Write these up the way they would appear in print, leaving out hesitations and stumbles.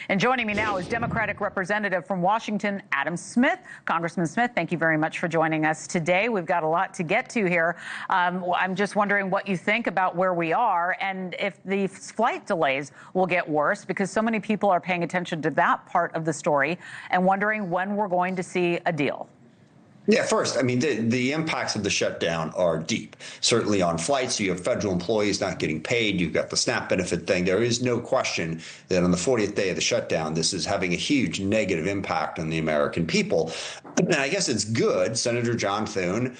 And joining me now is Democratic Representative from Washington, Adam Smith. Congressman Smith, thank you very much for joining us today. We've got a lot to get to here. I'm just wondering what you think about where we are and if the flight delays will get worse, because so many people are paying attention to that part of the story and wondering when we're going to see a deal. Yeah, first, I mean, the impacts of the shutdown are deep. Certainly on flights, you have federal employees not getting paid. You've got the SNAP benefit thing. There is no question that on the 40th day of the shutdown, this is having a huge negative impact on the American people. And I guess it's good Senator John Thune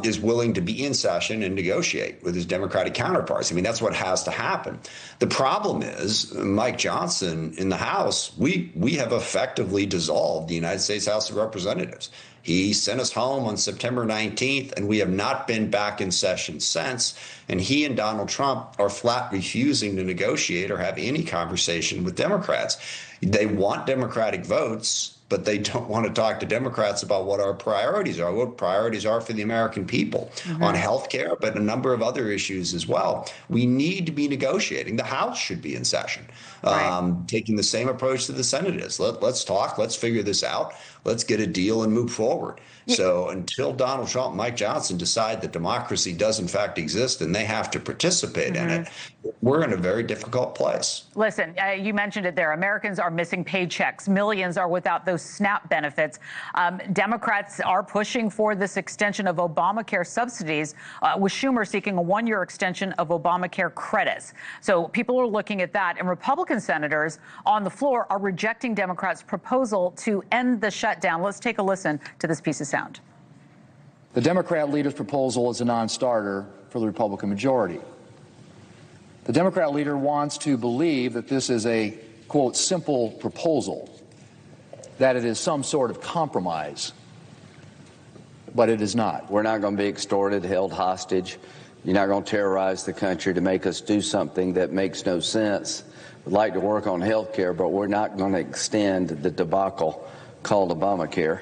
is willing to be in session and negotiate with his Democratic counterparts. I mean, that's what has to happen. The problem is Mike Johnson in the House, we have effectively dissolved the United States House of Representatives. He sent us home on September 19th, and we have not been back in session since. And he and Donald Trump are flat refusing to negotiate or have any conversation with Democrats. They want Democratic votes, but they don't want to talk to Democrats about what our priorities are, what priorities are for the American people on health care, but a number of other issues as well. We need to be negotiating. The House should be in session, taking the same approach that the Senate is. Let's talk. Let's figure this out. Let's get a deal and move forward. So until Donald Trump and Mike Johnson decide that democracy does in fact exist and they have to participate in it, we're in a very difficult place. Listen, you mentioned it there. Americans are missing paychecks. Millions are without those SNAP benefits. Democrats are pushing for this extension of Obamacare subsidies, with Schumer seeking a one-year extension of Obamacare credits. So people are looking at that. And Republican senators on the floor are rejecting Democrats' proposal to end the shutdown. Let's take a listen to this piece of sound. The Democrat leader's proposal is a non-starter for the Republican majority. The Democrat leader wants to believe that this is a, quote, simple proposal, that it is some sort of compromise, but it is not. We're not going to be extorted, held hostage. You're not going to terrorize the country to make us do something that makes no sense. We'd like to work on health care, but we're not going to extend the debacle called Obamacare.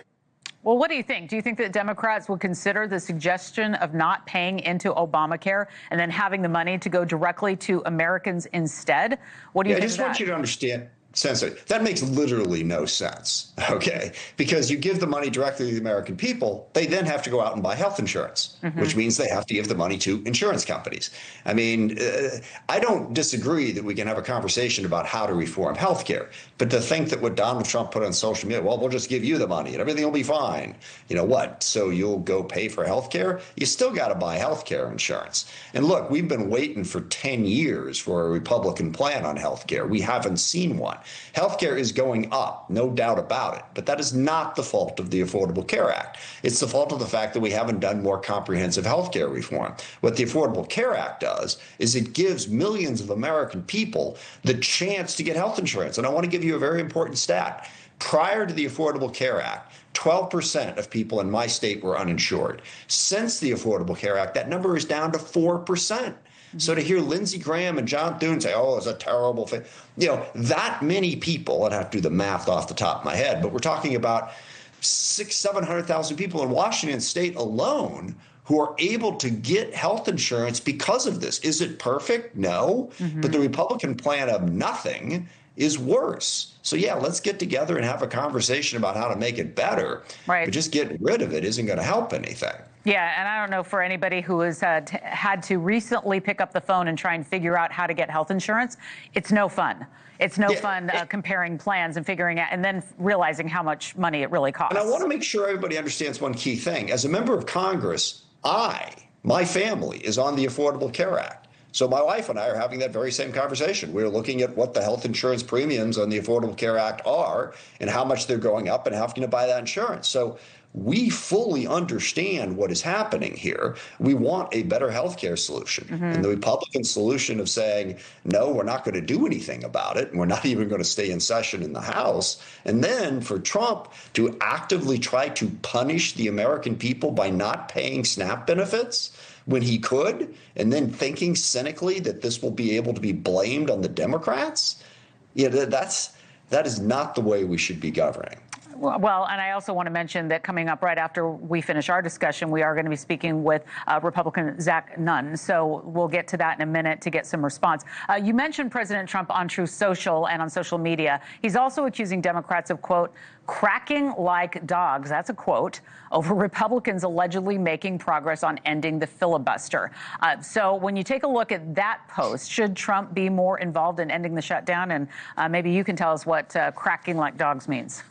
Well, what do you think? Do you think that Democrats would consider the suggestion of not paying into Obamacare and then having the money to go directly to Americans instead? What do you think? I just want you to understand, Senator, that makes literally no sense, okay? Because you give the money directly to the American people, they then have to go out and buy health insurance, which means they have to give the money to insurance companies. I mean, I don't disagree that we can have a conversation about how to reform health care, but to think that what Donald Trump put on social media, well, we'll just give you the money and everything will be fine. You know what? So you'll go pay for health care? You still got to buy health care insurance. And look, we've been waiting for 10 years for a Republican plan on health care. We haven't seen one. Healthcare is going up, no doubt about it, but that is not the fault of the Affordable Care Act. It's the fault of the fact that we haven't done more comprehensive healthcare reform. What the Affordable Care Act does is it gives millions of American people the chance to get health insurance. And I want to give you a very important stat. Prior to the Affordable Care Act, 12% of people in my state were uninsured. Since the Affordable Care Act, that number is down to 4%. So to hear Lindsey Graham and John Thune say, oh, it's a terrible thing, you know, that many people, I'd have to do the math off the top of my head, but we're talking about 700,000 people in Washington state alone who are able to get health insurance because of this. Is it perfect? No. But the Republican plan of nothing is worse. So, yeah, let's get together and have a conversation about how to make it better. Right. But just getting rid of it isn't going to help anything. Yeah, and I don't know, for anybody who has had to recently pick up the phone and try and figure out how to get health insurance, it's no fun. It's no fun comparing plans and figuring out and then realizing how much money it really costs. And I want to make sure everybody understands one key thing. As a member of Congress, my family is on the Affordable Care Act. So my wife and I are having that very same conversation. We're looking at what the health insurance premiums on the Affordable Care Act are and how much they're going up and how can you buy that insurance. So we fully understand what is happening here. We want a better health care solution. And the Republican solution of saying, no, we're not going to do anything about it, and we're not even going to stay in session in the House, and then for Trump to actively try to punish the American people by not paying SNAP benefits when he could, and then thinking cynically that this will be able to be blamed on the Democrats, that is not the way we should be governing. Well, and I also want to mention that coming up right after we finish our discussion, we are going to be speaking with Republican Zach Nunn. So we'll get to that in a minute to get some response. You mentioned President Trump on Truth Social and on social media. He's also accusing Democrats of, quote, cracking like dogs, that's a quote, over Republicans allegedly making progress on ending the filibuster. So when you take a look at that post, should Trump be more involved in ending the shutdown? And maybe you can tell us what cracking like dogs means.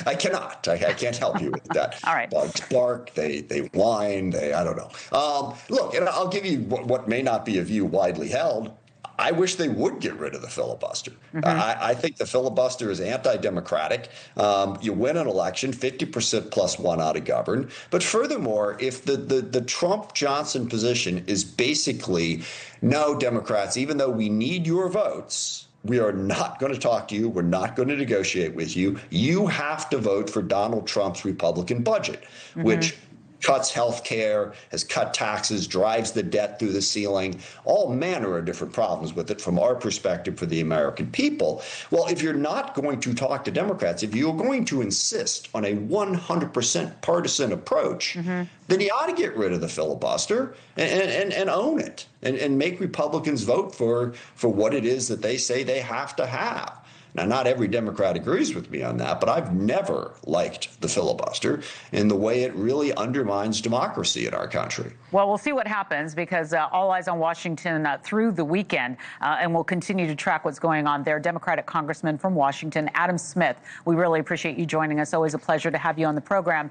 I cannot. I can't help you with that. All right. Dogs bark, they whine, I don't know. Look, and I'll give you what may not be a view widely held. I wish they would get rid of the filibuster. I think the filibuster is anti-democratic. You win an election, 50% plus one out of govern. But furthermore, if the Trump-Johnson position is basically, no, Democrats, even though we need your votes, we are not going to talk to you. We're not going to negotiate with you. You have to vote for Donald Trump's Republican budget, which cuts health care, has cut taxes, drives the debt through the ceiling, all manner of different problems with it from our perspective for the American people. Well, if you're not going to talk to Democrats, if you're going to insist on a 100% partisan approach, then you ought to get rid of the filibuster and own it and make Republicans vote for what it is that they say they have to have. Now, not every Democrat agrees with me on that, but I've never liked the filibuster in the way it really undermines democracy in our country. Well, we'll see what happens because all eyes on Washington through the weekend, and we'll continue to track what's going on there. Democratic Congressman from Washington, Adam Smith, we really appreciate you joining us. Always a pleasure to have you on the program.